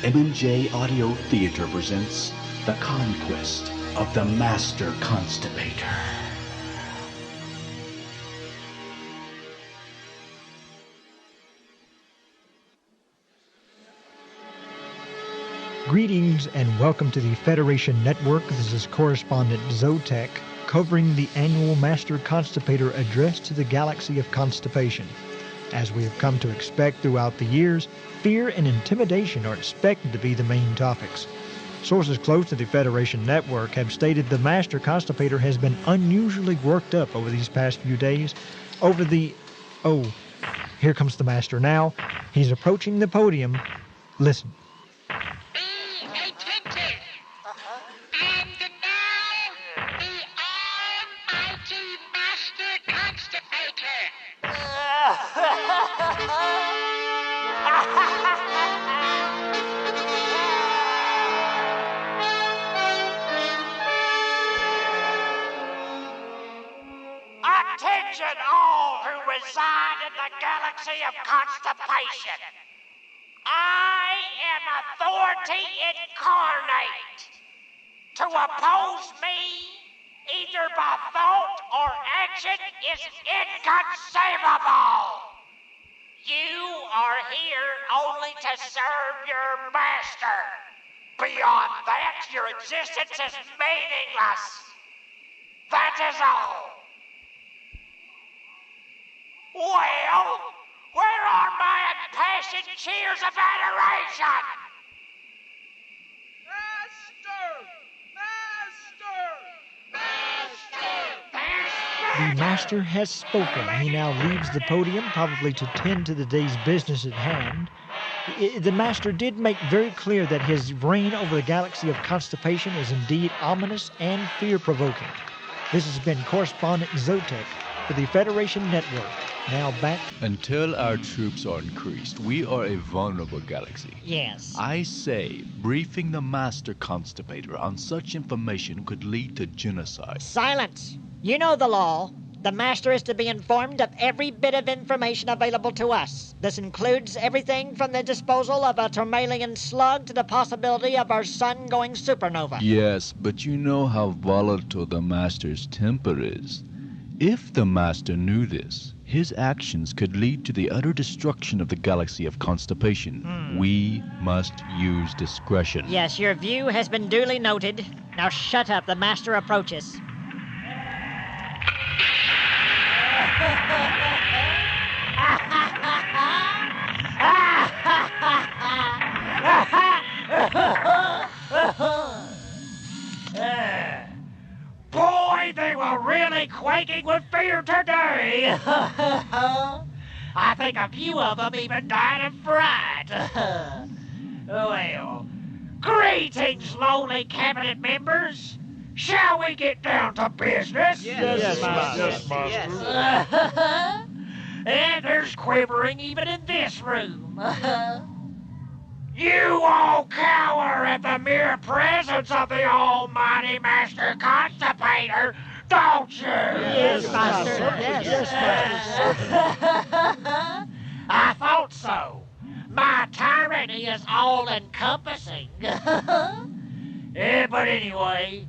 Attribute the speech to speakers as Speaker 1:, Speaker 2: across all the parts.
Speaker 1: M&J Audio Theater presents The Conquest of the Master Constipator.
Speaker 2: Greetings and welcome to the Federation Network. This is correspondent Zotek covering the annual Master Constipator address to the galaxy of constipation. As we have come to expect throughout the years, fear and intimidation are expected to be the main topics. Sources close to the Federation Network have stated the Master Constipator has been unusually worked up over these past few days over the... Oh, here comes the Master now. He's approaching the podium. Listen.
Speaker 3: Attention all who reside in the galaxy of constipation. I am authority incarnate. To oppose me, either by thought or action, is inconceivable. You are here only to serve your master. Beyond that, your existence is meaningless. That is all. Well, where are my impassioned cheers of adoration?
Speaker 2: The Master has spoken. He now leaves the podium, probably to tend to the day's business at hand. The Master did make very clear that his reign over the galaxy of constipation is indeed ominous and fear-provoking. This has been correspondent Zotek for the Federation Network. Now back.
Speaker 4: Until our troops are increased, we are a vulnerable galaxy.
Speaker 3: Yes.
Speaker 4: I say, briefing the Master Constipator on such information could lead to genocide.
Speaker 3: Silence. You know the law. The Master is to be informed of every bit of information available to us. This includes everything from the disposal of a Termalian slug to the possibility of our sun going supernova.
Speaker 4: Yes, but you know how volatile the Master's temper is. If the Master knew this, his actions could lead to the utter destruction of the galaxy of constipation. We must use discretion.
Speaker 3: Yes, your view has been duly noted. Now shut up. The Master approaches. Boy, they were really quaking with fear today. I think a few of them even died of fright. Well, greetings, lowly cabinet members. Shall we get down to business?
Speaker 2: Yes, Master.
Speaker 3: Yes. And there's quivering even in this room. You all cower at the mere presence of the almighty Master Constipator, don't you?
Speaker 2: Yes, Master. Yes,
Speaker 3: Master. I thought so. My tyranny is all-encompassing. But anyway,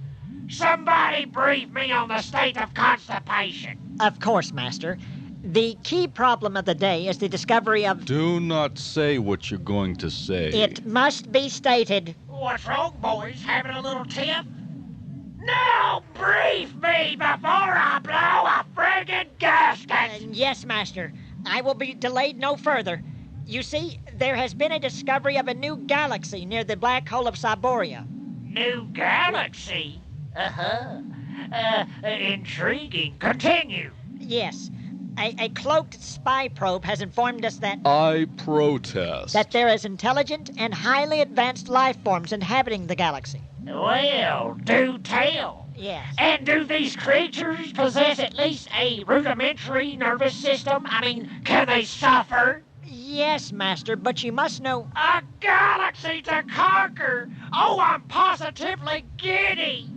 Speaker 3: somebody brief me on the state of constipation. Of course, Master. The key problem of the day is the discovery of...
Speaker 4: Do not say what you're going to say.
Speaker 3: It must be stated. What's wrong, boys? Having a little tiff? No, brief me before I blow a friggin' gasket! Yes, Master. I will be delayed no further. You see, there has been a discovery of a new galaxy near the black hole of Cyboria. New galaxy? Intriguing. Continue. Yes. A cloaked spy probe has informed us that...
Speaker 4: I protest.
Speaker 3: That there is intelligent and highly advanced life forms inhabiting the galaxy. Well, do tell. Yes. And do these creatures possess at least a rudimentary nervous system? I mean, can they suffer? Yes, Master, but you must know... A galaxy to conquer! Oh, I'm positively giddy!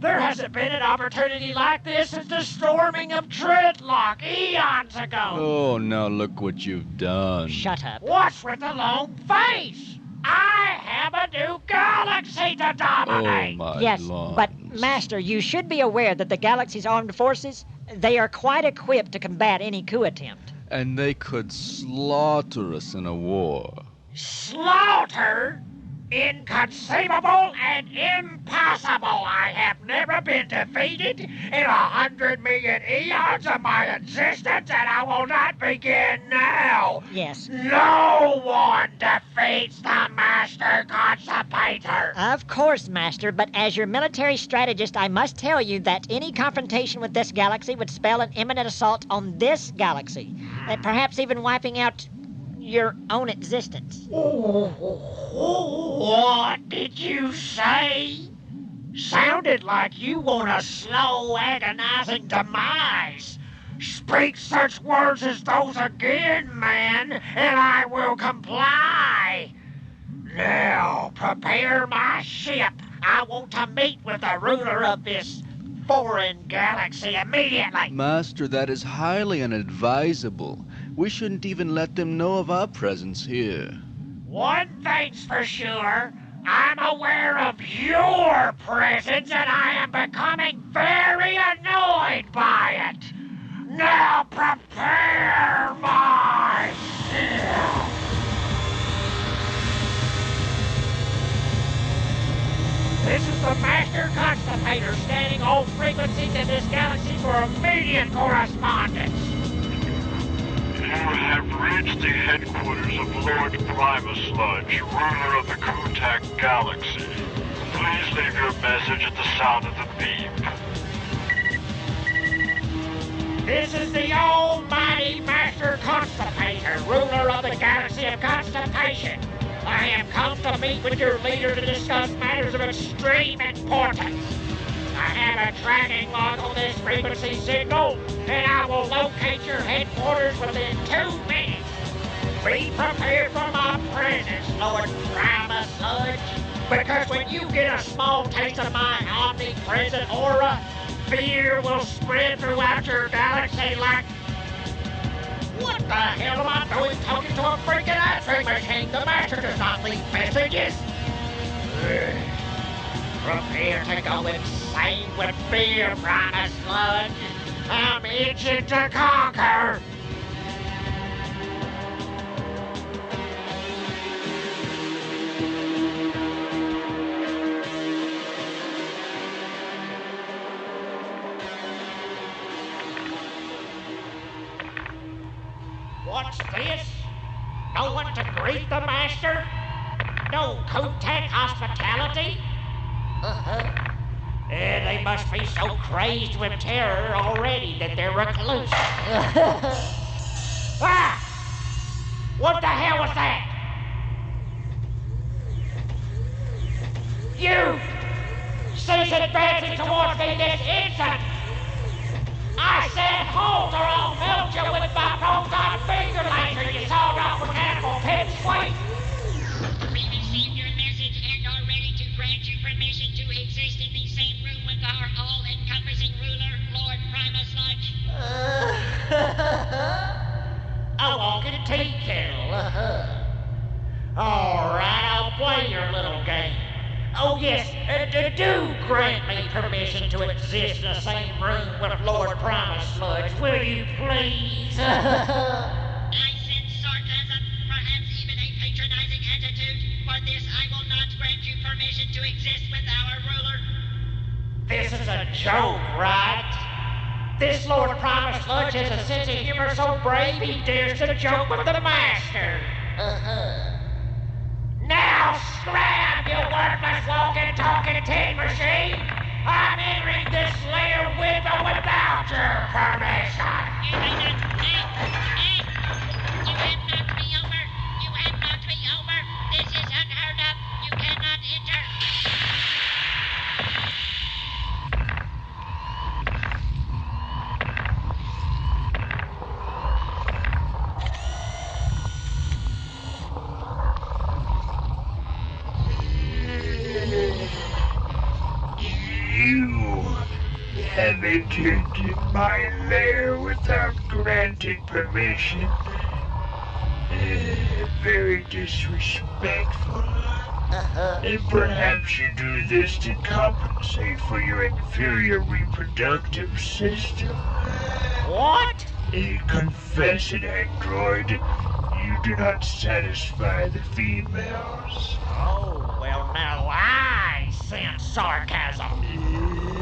Speaker 3: There hasn't been an opportunity like this since the storming of Dreadlock eons ago.
Speaker 4: Oh, now look what you've done.
Speaker 3: Shut up. What's with the long face? I have a new galaxy to dominate.
Speaker 4: Oh, my
Speaker 3: Yes,
Speaker 4: lawns.
Speaker 3: but Master, you should be aware that the galaxy's armed forces, they are quite equipped to combat any coup attempt.
Speaker 4: And they could slaughter us in a war.
Speaker 3: Slaughter? Inconceivable and impossible. I have never been defeated in 100 million eons of my existence, and I will not begin now. Yes. No one defeats the Master Constipator. Of course, Master, but as your military strategist, I must tell you that any confrontation with this galaxy would spell an imminent assault on this galaxy, and perhaps even wiping out your own existence. What did you say? Sounded like you want a slow, agonizing demise. Speak such words as those again, man, and I will comply. Now, prepare my ship. I want to meet with the ruler of this foreign galaxy immediately.
Speaker 4: Master, that is highly unadvisable. We shouldn't even let them know of our presence here.
Speaker 3: One thing's for sure, I'm aware of your presence and I am becoming very annoyed by it. Now prepare myself. This is the Master Constipator standing on frequencies in this galaxy for immediate correspondence.
Speaker 5: You have reached the headquarters of Lord Primus Sludge, ruler of the Kutak Galaxy. Please leave your message at the sound of the beep.
Speaker 3: This is the almighty Master Constipator, ruler of the Galaxy of Constipation. I have come to meet with your leader to discuss matters of extreme importance. I have a tracking log on this frequency signal, and I will locate your headquarters within 2 minutes. Be prepared for my presence, Lord Primus Sludge, because when you get a small taste of my omnipresent aura, fear will spread throughout your galaxy like... What the hell am I doing talking to a freaking answering machine? The Master does not leave messages. Prepare to go insane with fear, Primus Sludge. I'm itching to conquer. What's this? No one to greet the Master? No Kutak hospitality? They must be so crazed with terror already that they're recluse. Ah! What the hell was that? You! Cease advancing towards me this instant! I said hold or I'll melt you with my proton finger laser, you sawed-off mechanical pipsqueak!
Speaker 6: We received your message and are ready to grant you permission to exist in the same room with our all-encompassing ruler, Lord Primus Sludge.
Speaker 3: A walking tea kettle, All right, I'll play your little game. Oh yes, do grant me permission to exist in the same room with Lord Primus Sludge, will you please?
Speaker 6: I sense sarcasm, perhaps even a patronizing attitude. For this, I will not grant you permission to exist with our ruler.
Speaker 3: This is a joke, right? This Lord Primus Sludge has a sense of humor so brave he dares to joke with the Master. Now scram, you worthless walking, talking tin machine! I'm entering this lair with or without your permission!
Speaker 6: You may not... Hey! You have knocked me over! You have knocked me over! This is unheard of! You cannot enter!
Speaker 5: You have entered my lair without granting permission.
Speaker 7: Very disrespectful. And perhaps you do this to compensate for your inferior reproductive system.
Speaker 3: What?
Speaker 7: Confess it, android. You do not satisfy the females.
Speaker 3: Oh, well, now I sense sarcasm.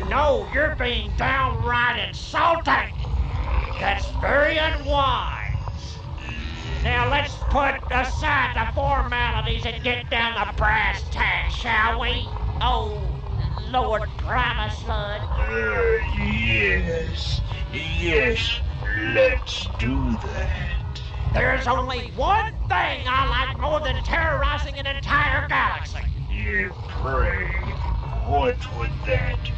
Speaker 3: No, you're being downright insulting. That's very unwise. Now let's put aside the formalities and get down to brass tacks, shall we? Oh, Lord Primus Slud.
Speaker 7: Yes, let's do that.
Speaker 3: There's only one thing I like more than terrorizing an entire galaxy.
Speaker 7: Pray, what would that be?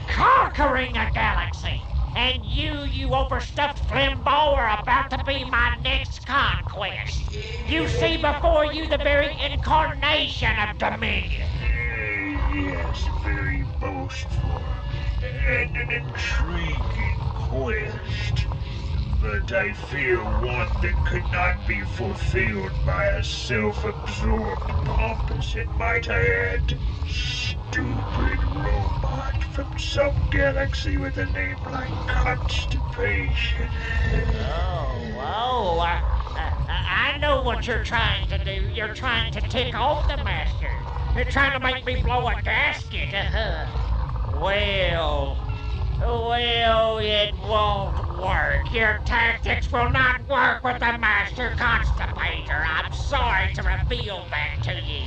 Speaker 3: Conquering a galaxy. And you overstuffed flimbo are about to be my next conquest. You see before you the very incarnation of dominion.
Speaker 7: Yes, very boastful and an intriguing quest. But I fear one that could not be fulfilled by a self-absorbed, pompous, and might I add, stupid robot from some galaxy with a name like Constipation.
Speaker 3: I know what you're trying to do. You're trying to tick off the master. You're trying to make me blow a gasket. Well, it won't work. Your tactics will not work with the Master Constipator. I'm sorry to reveal that to you.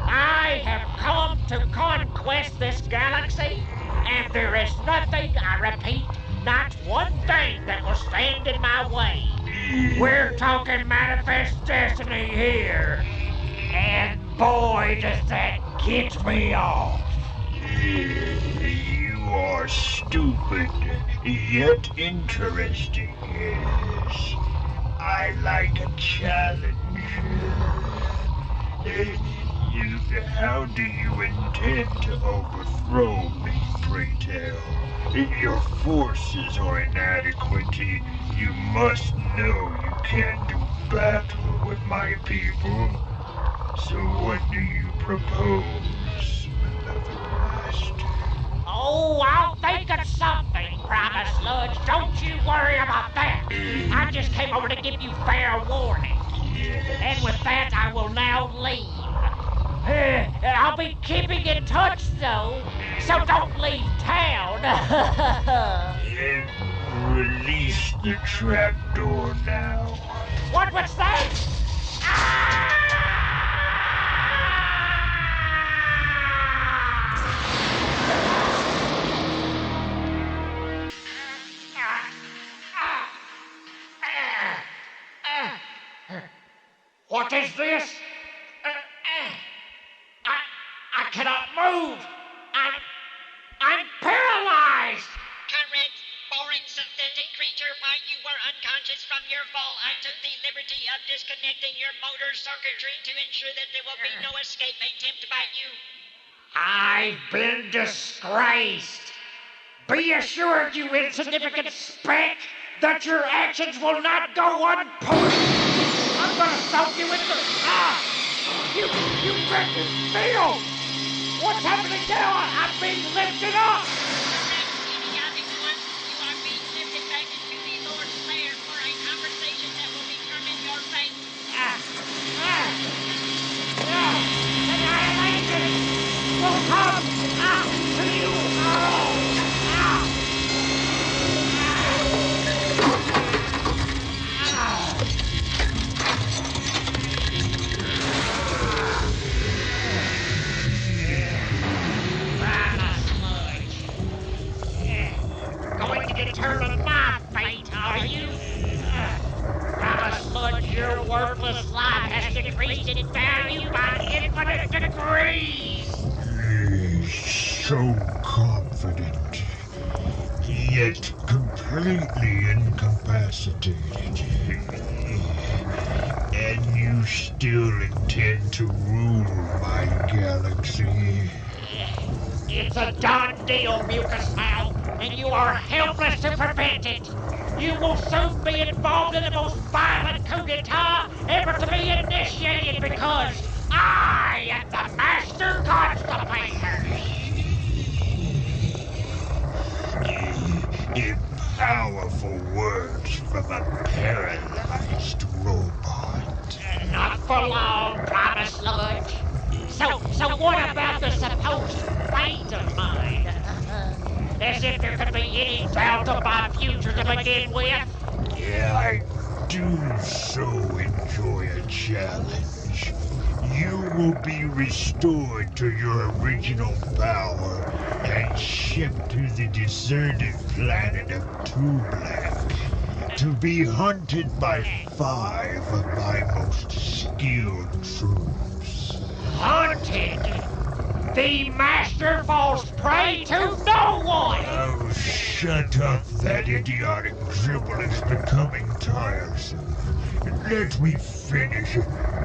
Speaker 3: I have come to conquest this galaxy, and there is nothing, I repeat, not one thing that will stand in my way. We're talking manifest destiny here, and boy, does that get me off.
Speaker 7: You are stupid, yet interesting, yes. I like a challenge. How do you intend to overthrow me, pray tell? Your forces are inadequate. You must know you can't do battle with my people. So what do you propose, beloved master?
Speaker 3: Oh, I'll think of something, Primus Sludge. Don't you worry about that. I just came over to give you fair warning.
Speaker 7: Yes.
Speaker 3: And with that, I will now leave. I'll be keeping in touch, though, so don't leave town.
Speaker 7: Release the trapdoor now.
Speaker 3: What was that? What is this? I cannot move. I'm paralyzed.
Speaker 6: Correct, boring synthetic creature. While you were unconscious from your fall, I took the liberty of disconnecting your motor circuitry to ensure that there will be no escape attempt by you.
Speaker 3: I've been disgraced. Be assured, you insignificant speck, that your actions will not go unpunished. I'm gonna soak you into... You wretched steel! What's happening now? I'm being lifted up!
Speaker 6: Correct, idiotic one. You are being lifted back into the Lord's lair for a conversation that will determine your fate.
Speaker 3: Annihilation will come to you all! Going to determine my fate, are you? Primus Sludge, your worthless life has decreased in value by infinite degrees.
Speaker 7: So confident, yet completely incapacitated. And you still intend to rule my galaxy?
Speaker 3: It's a done deal, Mucus Mouth. and you are helpless to prevent it. You will soon be involved in the most violent coup d'etat ever to be initiated because I am the Master Constipator.
Speaker 7: Powerful words from a paralyzed robot.
Speaker 3: Not for long, Primus Sludge. So what about the supposed fate of mine? As if there could be any doubt of my future to begin with.
Speaker 7: Yeah, I do so enjoy a challenge. You will be restored to your original power and shipped to the deserted planet of Tublack to be hunted by 5 of my most skilled troops.
Speaker 3: Hunted? The Master falls prey to no one!
Speaker 7: Oh, shut up. That idiotic dribble is becoming tiresome. Let me finish.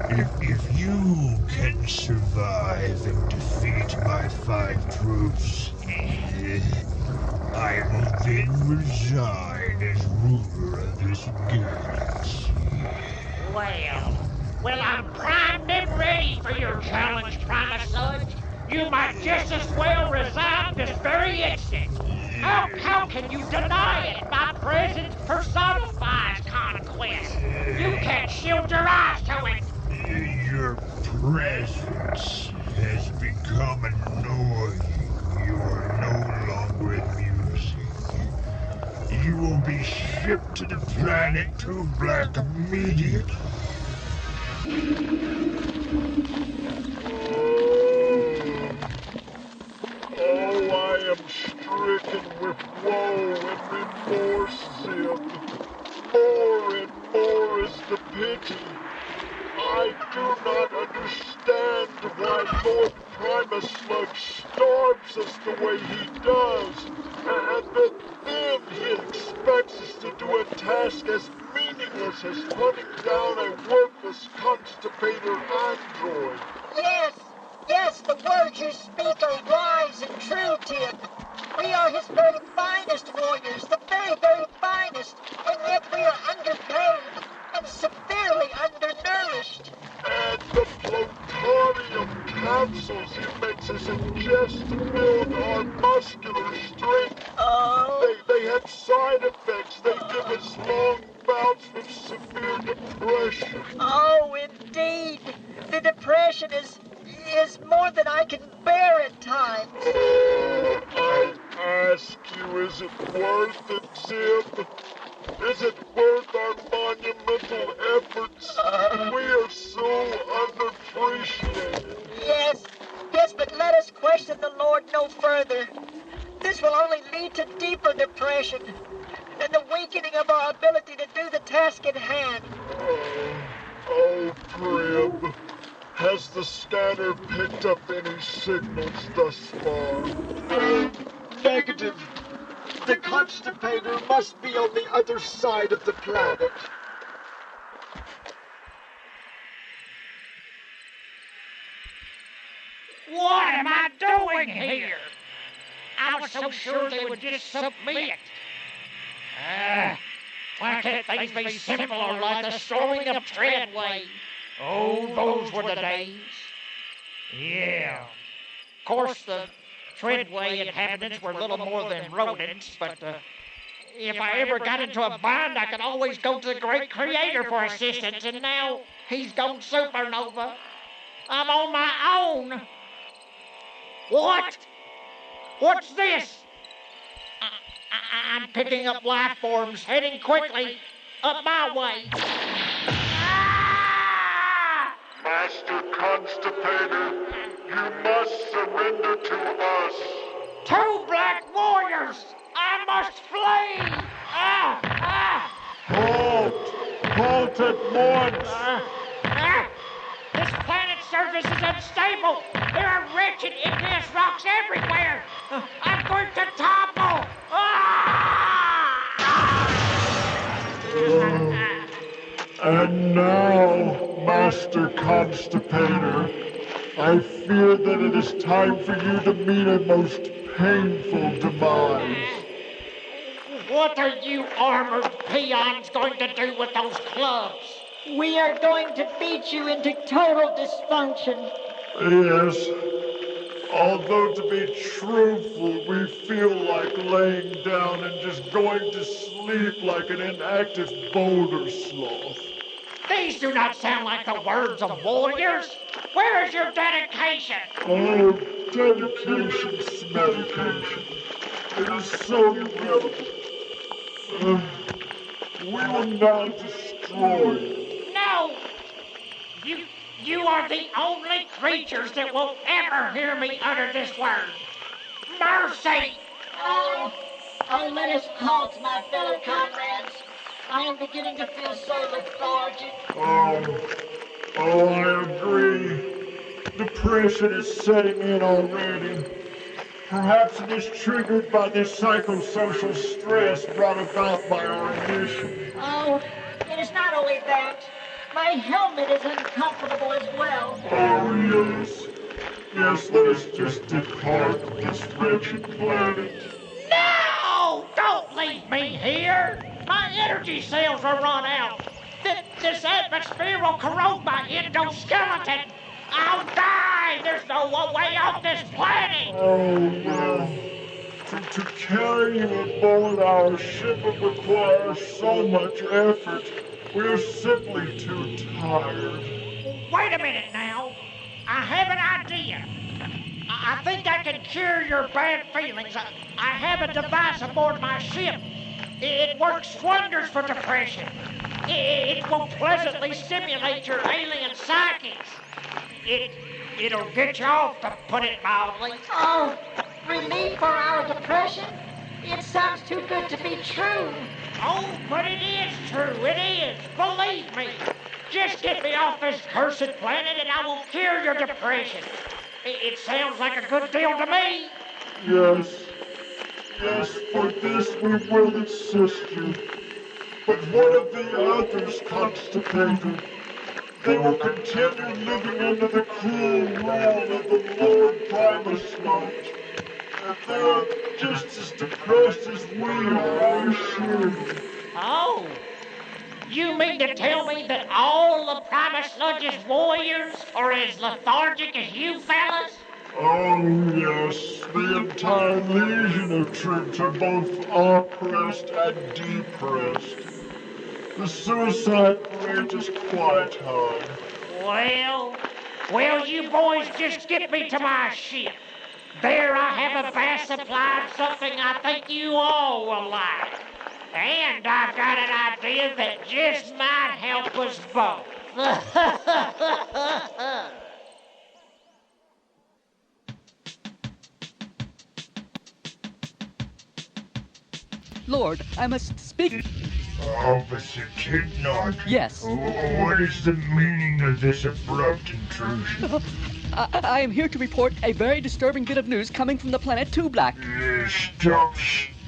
Speaker 7: If you can survive and defeat my 5 troops, I will then resign as ruler of this galaxy.
Speaker 3: Well, I'm primed and ready for your challenge, Primus Sludge. You might just as well resign this very instant. How can you deny it? My presence personifies conquest. You can't shield your eyes to it.
Speaker 7: Your presence has become annoying. You are no longer amusing. You will be shipped to the planet Tublack immediately.
Speaker 5: Oh, I am stricken with woe and remorse, Zib. More and more is the pity. I do not understand why Lord Primus Sludge starves us the way he does, and then he expects us to do a task as meaningless as hunting down a worthless constipator android.
Speaker 8: Yes, the words you speak are wise and true, Tim. We are his very finest warriors, the very, very finest, and yet we are underpaid and severely undernourished.
Speaker 5: And the plutonium capsules he makes us ingest to build our muscular strength.
Speaker 8: Oh.
Speaker 5: They have side effects. They give us long bouts with severe depression.
Speaker 8: Oh, indeed. The depression is more than I can bear at times.
Speaker 5: I ask you, is it worth it, Zib? Is it worth our monumental efforts? We are so unappreciated.
Speaker 8: Yes, but let us question the Lord no further. This will only lead to deeper depression and the weakening of our ability to do the task at hand.
Speaker 5: Oh, Crib. Has the scanner picked up any signals thus far?
Speaker 9: Negative. The Constipator must be on the other side of the planet.
Speaker 3: What am I doing here? I was so sure they would just submit. Why can't things be simpler like the storming of Treadway? Oh, those were the days. Yeah. Of course, the Treadway inhabitants were little more than rodents, but if I ever got into a bind, I could always go to the Great Creator for assistance, and now he's gone supernova. I'm on my own. What? What's this? I'm picking up life forms, heading quickly up my way.
Speaker 5: Master Constipator, you must surrender to us.
Speaker 3: 2 black warriors! I must flee!
Speaker 5: Halt at once!
Speaker 3: This planet's surface is unstable. There are wretched igneous rocks everywhere. I'm going to topple!
Speaker 5: And now, Master Constipator, I fear that it is time for you to meet a most painful demise.
Speaker 3: what are you armored peons going to do with those clubs?
Speaker 8: We are going to beat you into total dysfunction.
Speaker 7: Yes. Although, to be truthful, we feel like laying down and just going to sleep like an inactive boulder sloth.
Speaker 3: These do not sound like the words of warriors. Where is your dedication?
Speaker 7: Oh, dedication's medication. It is so irrelevant. We will now destroy you.
Speaker 3: No! You are the only creatures that will ever hear me utter this word. Mercy!
Speaker 8: Oh, let us halt, my fellow comrades. I am beginning to feel so lethargic.
Speaker 7: I agree. Depression is setting in already. Perhaps it is triggered by the psychosocial stress brought about by our mission.
Speaker 8: Oh, it is not only that. My helmet is uncomfortable as well.
Speaker 7: Oh, yes. Yes, let us just depart this wretched planet.
Speaker 3: No! Don't leave me here! My energy cells are run out. This atmosphere will corrode my endoskeleton. I'll die! There's no way off this planet!
Speaker 7: Oh, well. To carry you aboard our ship would require so much effort. We're simply too tired.
Speaker 3: Wait a minute now. I have an idea. I think I can cure your bad feelings. I have a device aboard my ship. It works wonders for depression. It will pleasantly stimulate your alien psychics. It'll get you off, to put it mildly.
Speaker 8: Oh, relief for our depression? It sounds too good to be true.
Speaker 3: Oh, but it is true. It is. Believe me. Just get me off this cursed planet and I will cure your depression. It sounds like a good deal to me.
Speaker 7: Yes. Yes, for this we will assist you. But what of the others, Constipator? They will continue living under the cruel rule of the Lord Primus Sludge. And they're just as depressed as we are, I assure you.
Speaker 3: Oh, you mean to tell me that all the Primus Sludge's warriors are as lethargic as you fellas?
Speaker 7: Oh, yes. The entire legion of troops are both oppressed and depressed. The suicide rate is quite high.
Speaker 3: Well, you boys just get me to my ship. There I have a vast supply of something I think you all will like. And I've got an idea that just might help us both.
Speaker 10: Lord, I must speak.
Speaker 7: Officer Tidnot.
Speaker 10: Yes.
Speaker 7: What is the meaning of this abrupt intrusion?
Speaker 10: I am here to report a very disturbing bit of news coming from the planet Two Black.
Speaker 7: Stop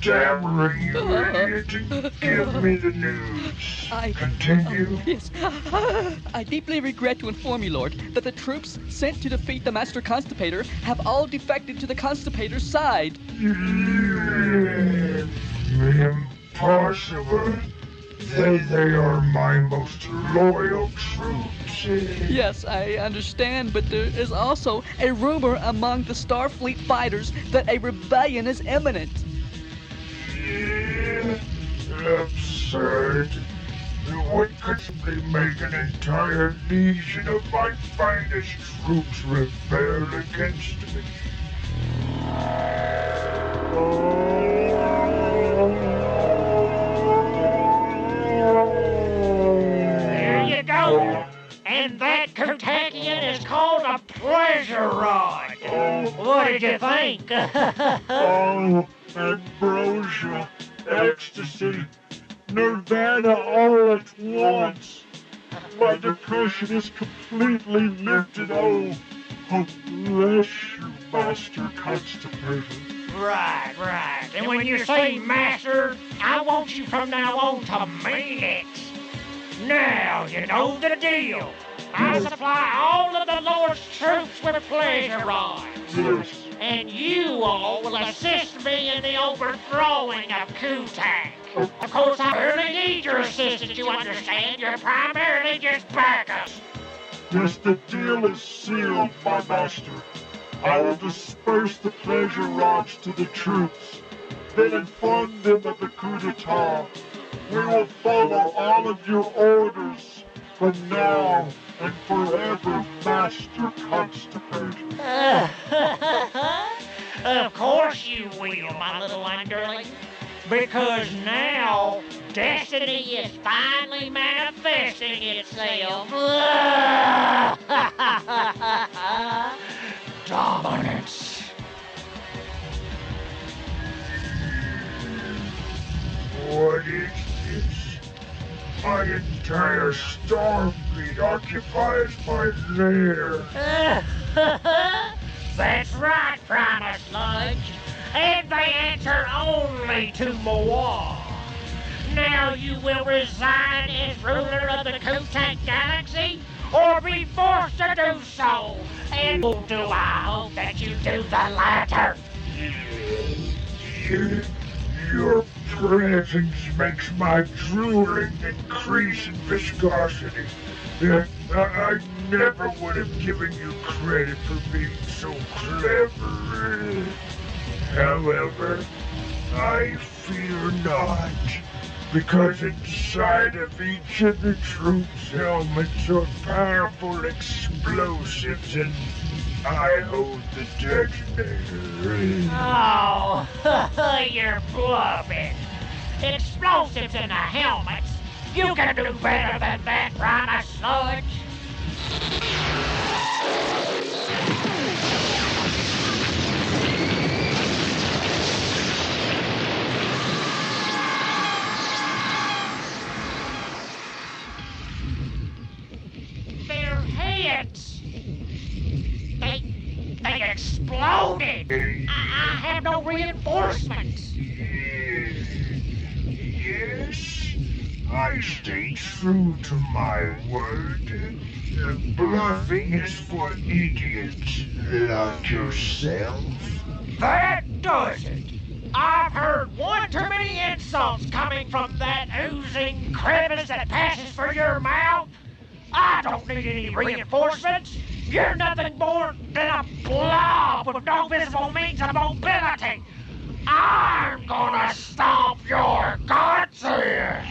Speaker 7: stammering, you idiot, and give me the news. Continue.
Speaker 10: Yes. I deeply regret to inform you, Lord, that the troops sent to defeat the Master Constipator have all defected to the Constipator's side.
Speaker 7: Impossible. They are my most loyal troops.
Speaker 10: Yes, I understand, but there is also a rumor among the Starfleet fighters that a rebellion is imminent.
Speaker 7: Absurd. What could simply make an entire legion of my finest troops rebel against me?
Speaker 3: There you go. And that Kutakian is called a pleasure rod. What did you think?
Speaker 7: Ambrosia, ecstasy, nirvana all at once. My depression is completely lifted. Oh, bless you, Master Constipator.
Speaker 3: Right. And when you say master, I want you from now on to mean it. Now, you know the deal. I supply all of the Lord's troops with pleasure rods.
Speaker 7: Yes.
Speaker 3: And you all will assist me in the overthrowing of Kutak. Of course, I barely need your assistance, you understand? You're primarily just backup.
Speaker 7: Yes, the deal is sealed, my master. I will disperse the pleasure rods to the troops, then inform them of the coup d'etat. We will follow all of your orders from now and forever, Master Constipator.
Speaker 3: Of course you will, my little underling. Because now, destiny is finally manifesting itself. Dominance.
Speaker 7: What is this? My entire star fleet occupies my lair.
Speaker 3: That's right, Primus Sludge. And they answer only to Moa. Now you will resign as ruler of the Kutak Galaxy, or be forced to do so. And do I hope that you do the latter.
Speaker 7: Your presence makes my drooling increase in viscosity. I never would have given you credit for being so clever. However, I fear not, because inside of each of the troops' helmets are powerful explosives, and I hold the detonator.
Speaker 3: Oh, you're bluffing. Explosives in the helmets? You can do better than that, Primus Sludge. Their heads. They exploded. I have no reinforcements.
Speaker 7: Yes, I stay true to my word. Bluffing is for idiots like yourself.
Speaker 3: That does it. I've heard one too many insults coming from that oozing crevice that passes for your mouth. I don't need any reinforcements. You're nothing more than a blob with no visible means of mobility. I'm gonna stomp your guts here.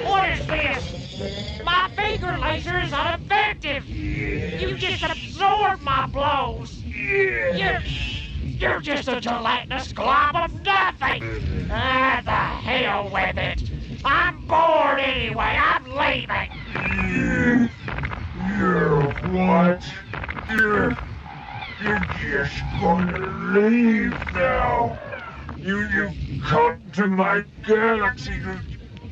Speaker 3: What is this? My finger laser is ineffective. You just absorb my blows. You're just a gelatinous glob of nothing. The hell with it. I'm bored anyway. I'm leaving.
Speaker 7: You're what? You're just gonna leave now. You come to my galaxy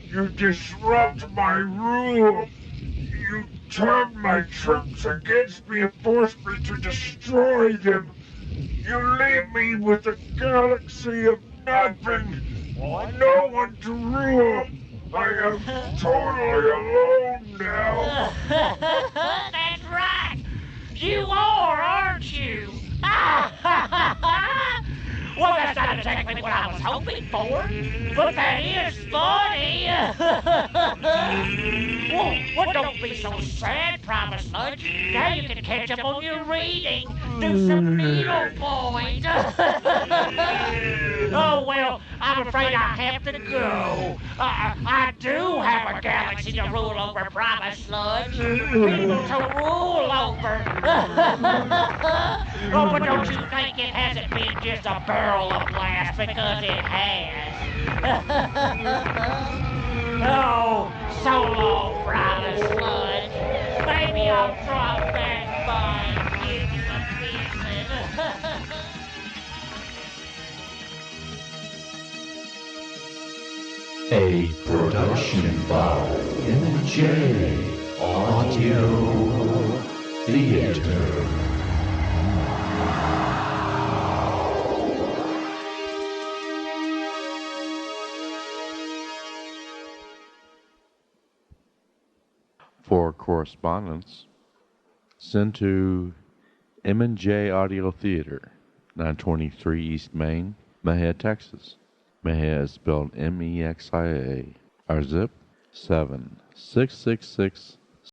Speaker 7: you disrupt my rule. You turn my troops against me and force me to destroy them. You leave me with a galaxy of nothing. No one to rule. I am totally alone now.
Speaker 3: That's right. You are, aren't you? Well, that's not exactly what I was hoping for, but that is funny. Well, don't be so sad, Primus Sludge. Now you can catch up on your reading. Do some needlepoint. Oh, well, I'm afraid I have to go. I do have a galaxy to rule over, Primus Sludge. People to rule over. Oh, but don't you think it hasn't been just a barrel of blast, because it has. Oh, so long, Primus Sludge. Maybe I'll drop back by and give you a visit.
Speaker 1: A production by MJ Audio Theater.
Speaker 11: For correspondence, send to M&J Audio Theater, 923 East Main, Mexia, Texas. Mexia is spelled Mexia. Our zip, 76666